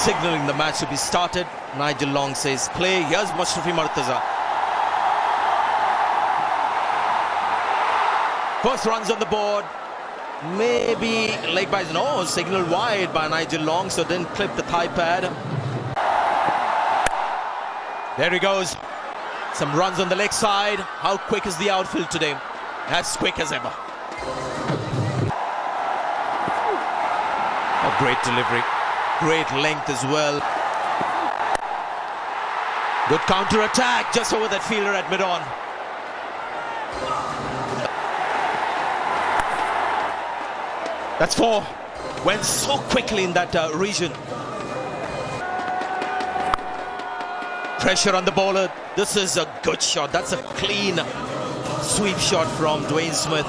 signalling the match to be started. Nigel Long says play. Here's Mashrafi Murtaza. First runs on the board. Maybe leg by no, signal wide by Nigel Long, so didn't clip the thigh pad. There he goes. Some runs on the leg side. How quick is the outfield today? As quick as ever. A great delivery. Great length as well. Good counter attack just over that fielder at mid-on. That's 4. Went so quickly in that region. Pressure on the bowler. This is a good shot. That's a clean sweep shot from Dwayne Smith.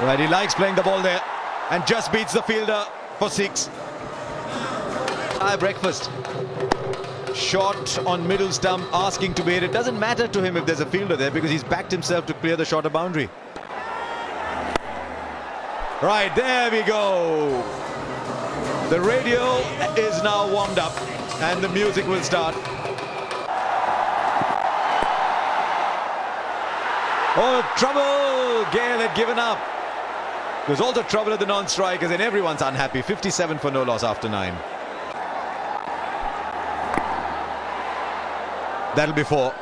Right, he likes playing the ball there and just beats the fielder for 6. High breakfast. Shot on middle stump, asking to be hit. It doesn't matter to him if there's a fielder there because he's backed himself to clear the shorter boundary. Right, there we go. The radio is now warmed up and the music will start. Oh, trouble! Gale had given up. There's also trouble at the non-strikers and everyone's unhappy. 57 for no loss after 9. That'll be 4.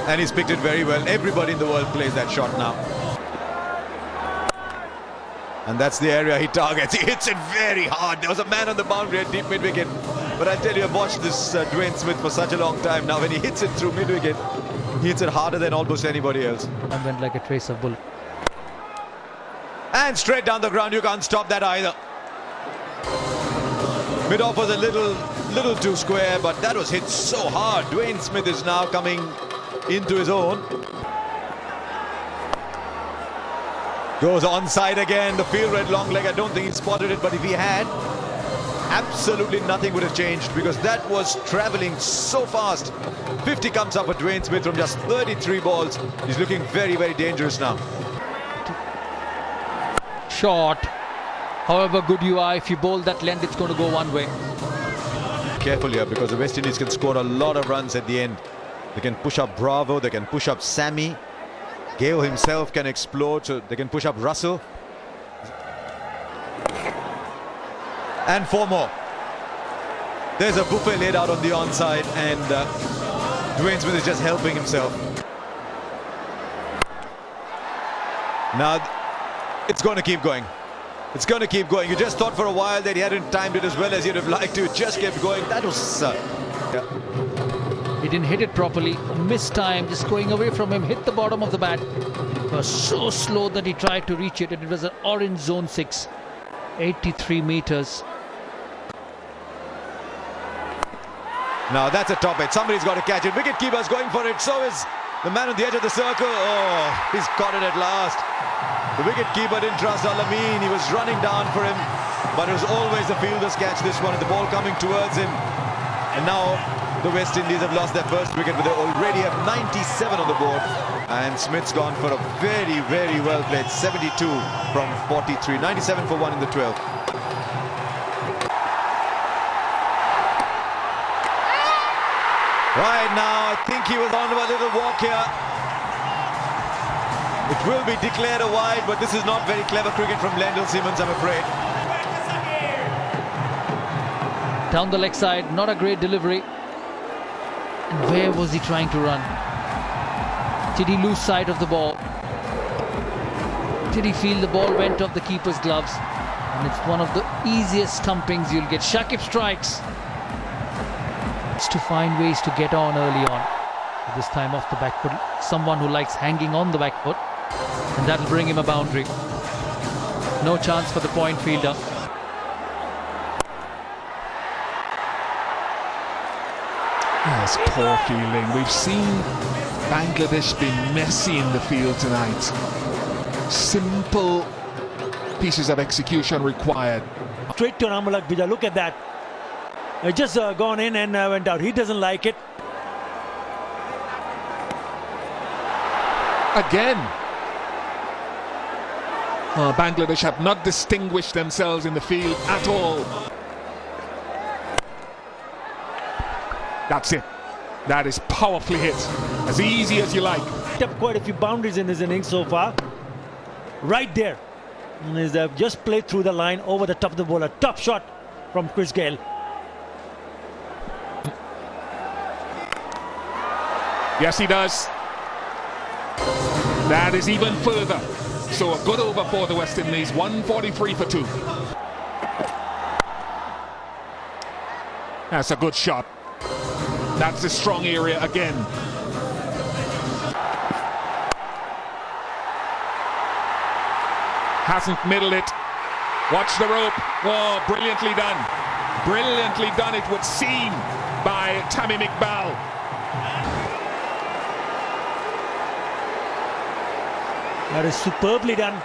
And he's picked it very well. Everybody in the world plays that shot now. And that's the area he targets. He hits it very hard. There was a man on the boundary at deep mid-wicket. But I tell you, I've watched this Dwayne Smith for such a long time now. When he hits it through mid-wicket, he hits it harder than almost anybody else. And went like a trace of bullet. And straight down the ground. You can't stop that either. Mid-off was a little too square, but that was hit so hard. Dwayne Smith is now coming into his own. Goes onside again. The field red long leg. I don't think he spotted it, but if he had, absolutely nothing would have changed because that was traveling so fast. 50 comes up for Dwayne Smith from just 33 balls. He's looking very, very dangerous now. Short. However good you are, if you bowl that length, it's going to go one way. Careful here because the West Indies can score a lot of runs at the end. They can push up Bravo, they can push up Sammy. Gale himself can explode, so they can push up Russell. And 4 more. There's a buffet laid out on the onside and Dwayne Smith is just helping himself. Now, it's going to keep going. It's going to keep going. You just thought for a while that he hadn't timed it as well as you'd have liked to. It just kept going. That was... yeah. He didn't hit it properly. Missed time, just going away from him. Hit the bottom of the bat. It was so slow that he tried to reach it. And it was an orange zone 6. 83 meters. Now that's a top hit. Somebody's got to catch it. Wicketkeeper's going for it. So is the man on the edge of the circle. Oh, he's caught it at last. The wicketkeeper didn't trust Alameen. He was running down for him. But it was always the fielder's catch, this one. And the ball coming towards him. And now the West Indies have lost their first wicket, but they already have 97 on the board. And Smith's gone for a very, very well played 72 from 43. 97 for 1 in the 12th. Right now, I think he was on a little walk here. It will be declared a wide, but this is not very clever cricket from Lendl Simmons, I'm afraid. Down the leg side, not a great delivery. And where was he trying to run? Did he lose sight of the ball? Did he feel the ball went off the keeper's gloves? And it's one of the easiest stumpings you'll get. Shakib strikes. It's to find ways to get on early on. But this time off the back foot. Someone who likes hanging on the back foot. And that'll bring him a boundary. No chance for the point fielder. That's poor fielding. We've seen Bangladesh be messy in the field tonight. Simple pieces of execution required. Straight to Ramalak Bija, look at that. Just gone in and went out. He doesn't like it. Again. Bangladesh have not distinguished themselves in the field at all. That's it. That is powerfully hit. As easy as you like. Picked up quite a few boundaries in his innings so far. Right there. And he's just played through the line over the top of the ball. A top shot from Chris Gayle. Yes, he does. That is even further. So a good over for the West Indies. 143 for 2. That's a good shot. That's a strong area again. Hasn't middled it. Watch the rope. Oh, brilliantly done. Brilliantly done, it would seem, by Tamim Iqbal. That is superbly done.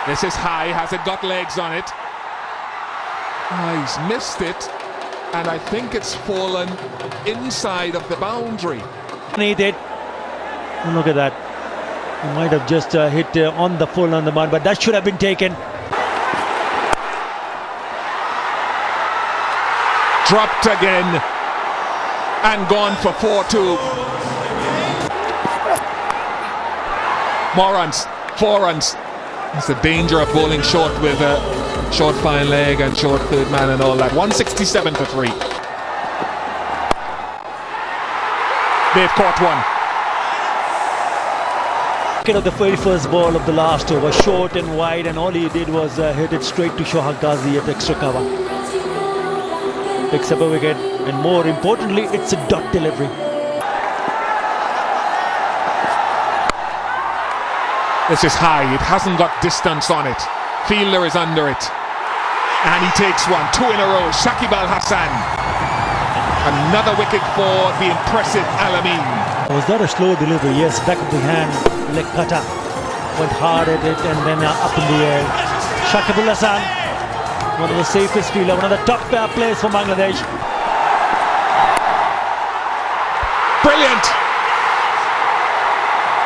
This is high. Has it got legs on it? He's missed it, and I think it's fallen inside of the boundary. He did. And look at that. He might have just hit on the full on the mark, but that should have been taken. Dropped again and gone for 4-2. More runs, 4 runs. It's the danger of bowling short with a short fine leg and short third man and all that. 167 for 3. They've caught one. Of the very first ball of the last over, short and wide, and all he did was hit it straight to Shohag Ghazi at extra cover. Picks up a wicket, and more importantly, it's a dot delivery. This is high, it hasn't got distance on it. Fielder is under it. And he takes one, 2 in a row. Shakib Al Hasan. Another wicket for the impressive Al-Amin. Was that a slow delivery? Yes, back of the hand, leg cutter. Went hard at it and then up in the air. Shakib Al Hasan, one of the safest fielder, one of the top players for Bangladesh. Brilliant!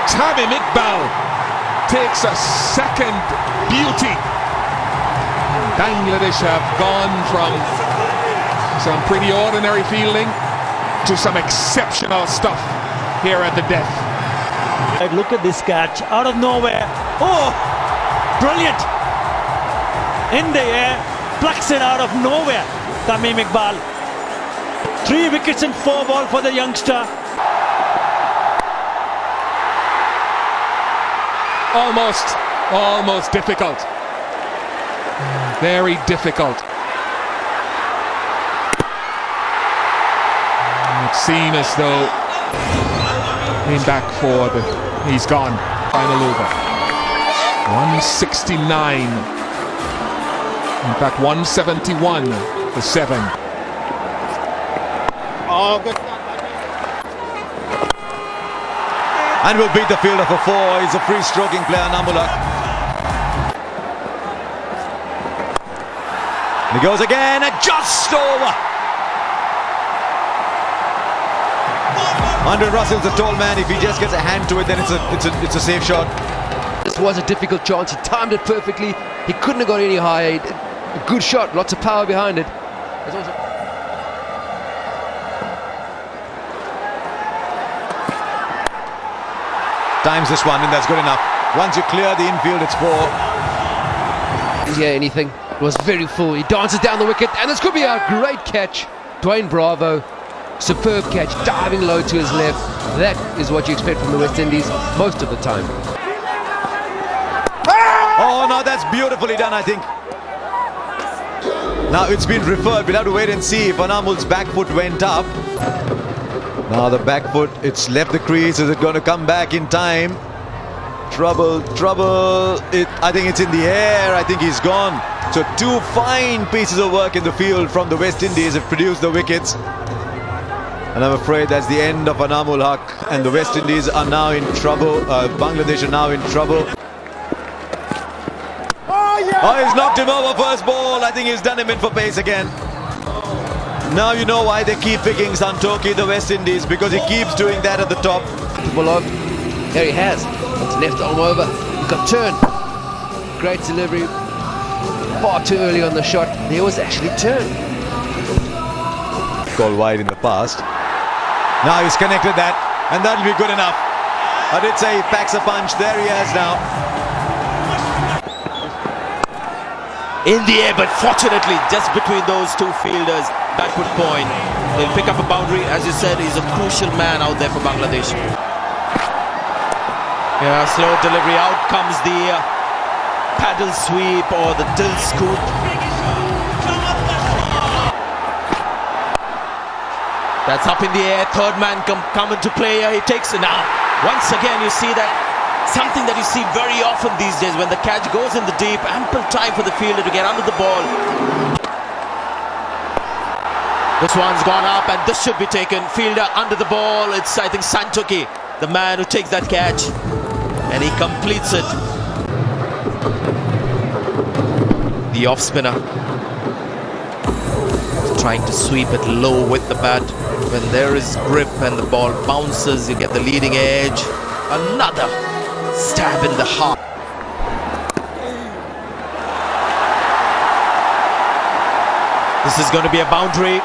Tamim Iqbal takes a second beauty. Bangladesh have gone from some pretty ordinary fielding to some exceptional stuff here at the death. Look at this catch out of nowhere. Oh, brilliant! In the air, plucks it out of nowhere. Tamim Iqbal. 3 wickets and 4 balls for the youngster. Almost difficult. Very difficult. It seemed as though came back for the... He's gone. Final over. 169. In fact, 171 for 7. Oh, good. And will beat the fielder for 4. He's a free-stroking player, Anamul Haq. And he goes again, and just over. Andre Russell's a tall man. If he just gets a hand to it, then it's a safe shot. This was a difficult chance. He timed it perfectly. He couldn't have got any higher. A good shot, lots of power behind it. There's also Times this one, and that's good enough. Once you clear the infield, it's 4. didn't hear anything. It was very full. He dances down the wicket, and this could be a great catch. Dwayne Bravo, superb catch, diving low to his left. That is what you expect from the West Indies most of the time. Oh, no, that's beautifully done, I think. Now it's been referred. We'll have to wait and see if Anamul's back foot went up. Now the back foot, it's left the crease. Is it going to come back in time? Trouble. I think it's in the air. I think he's gone. So 2 fine pieces of work in the field from the West Indies have produced the wickets. And I'm afraid that's the end of Anamul Haq. And the West Indies are now in trouble. Bangladesh are now in trouble. Oh, he's knocked him over first ball. I think he's done him in for pace again. Now you know why they keep picking Santoki, the West Indies, because he keeps doing that at the top. Well, there he has. It's left arm over. He got turned. Great delivery. Far too early on the shot. There was actually turn. Called wide in the past. Now he's connected that, and that'll be good enough. I did say he packs a punch. There he has now. In the air, but fortunately just between those two fielders, backward point. They'll pick up a boundary. As you said, he's a crucial man out there for Bangladesh. Yeah, slow delivery. Out comes the paddle sweep or the dill scoop. That's up in the air. Third man come into play. He takes it now. Once again, you see that something that you see very often these days when the catch goes in the deep, ample time for the fielder to get under the ball. This one's gone up and this should be taken. Fielder under the ball. It's, I think, Santoki, the man who takes that catch, and he completes it. The off spinner trying to sweep it low with the bat. When there is grip and the ball bounces, you get the leading edge. Another stab in the heart. This is going to be a boundary.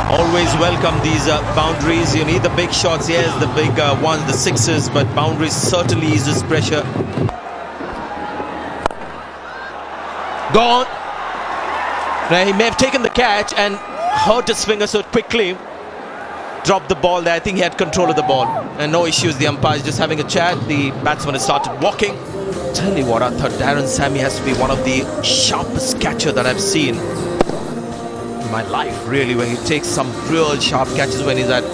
Always welcome these boundaries. You need the big shots, yes, the big ones, the sixes, but boundaries certainly eases pressure. Gone. Now, he may have taken the catch and hurt his finger so quickly. Dropped the ball there. I think he had control of the ball and no issues. The umpire is just having a chat. The batsman has started walking. Tell you what, I thought Darren Sammy has to be one of the sharpest catcher that I've seen in my life, really, when he takes some real sharp catches when he's at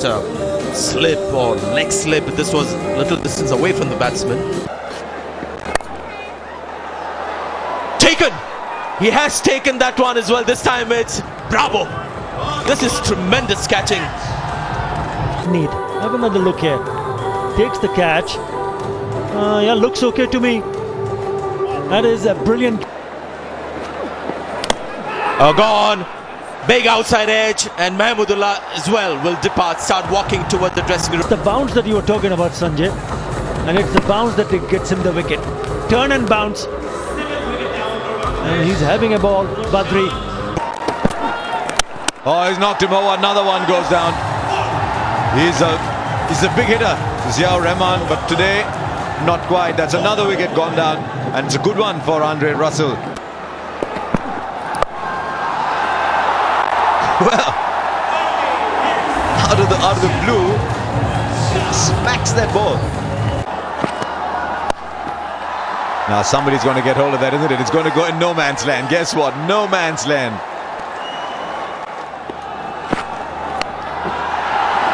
slip or leg slip. This was a little distance away from the batsman. Taken. He has taken that one as well. This time it's bravo. This is tremendous catching. Need. Have another look here. Takes the catch. Yeah, looks okay to me. That is a brilliant. Gone. Big outside edge, and Mahmudullah as well will depart, start walking toward the dressing room. It's the bounce that you were talking about, Sanjay, and it's the bounce that gets him the wicket. Turn and bounce, and he's having a ball. Badri. Oh, he's knocked him over. Another one goes down. He's a big hitter, Ziaur Rahman, but today not quite. That's another wicket gone down, and it's a good one for Andre Russell. Well, out of the blue, smacks that ball. Now somebody's going to get hold of that, isn't it? It's going to go in no man's land. Guess what? No man's land.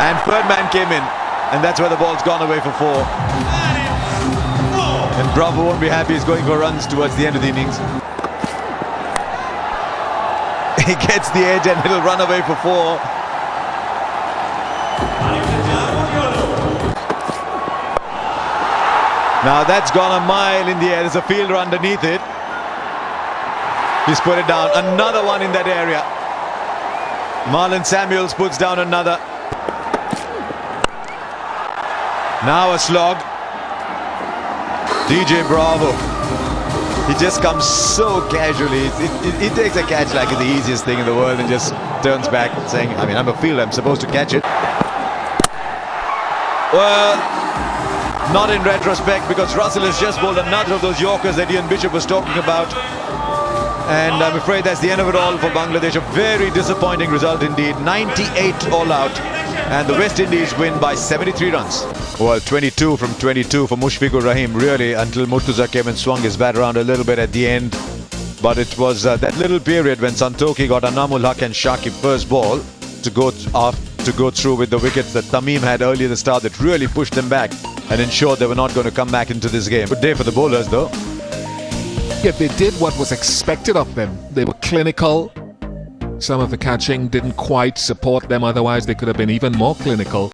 And third man came in, and that's where the ball's gone away for 4. And Bravo won't be happy. He's going for runs towards the end of the innings. He gets the edge and it'll run away for 4. Now that's gone a mile in the air. There's a fielder underneath it. He's put it down. Another one in that area. Marlon Samuels puts down another. Now a slog. DJ Bravo. He just comes so casually. He takes a catch like it's the easiest thing in the world and just turns back saying, I mean, I'm a fielder, I'm supposed to catch it. Well, not in retrospect, because Russell has just bowled another of those Yorkers that Ian Bishop was talking about. And I'm afraid that's the end of it all for Bangladesh. A very disappointing result indeed. 98 all out. And the West Indies win by 73 runs. Well, 22 from 22 for Mushfiqur Rahim, really, until Murtuza came and swung his bat around a little bit at the end. But it was that little period when Santoki got Anamul Haq and Shakib first ball to go through with the wickets that Tamim had earlier in the start that really pushed them back and ensured they were not going to come back into this game. Good day for the bowlers, though. Yeah, they did what was expected of them. They were clinical. Some of the catching didn't quite support them, otherwise they could have been even more clinical.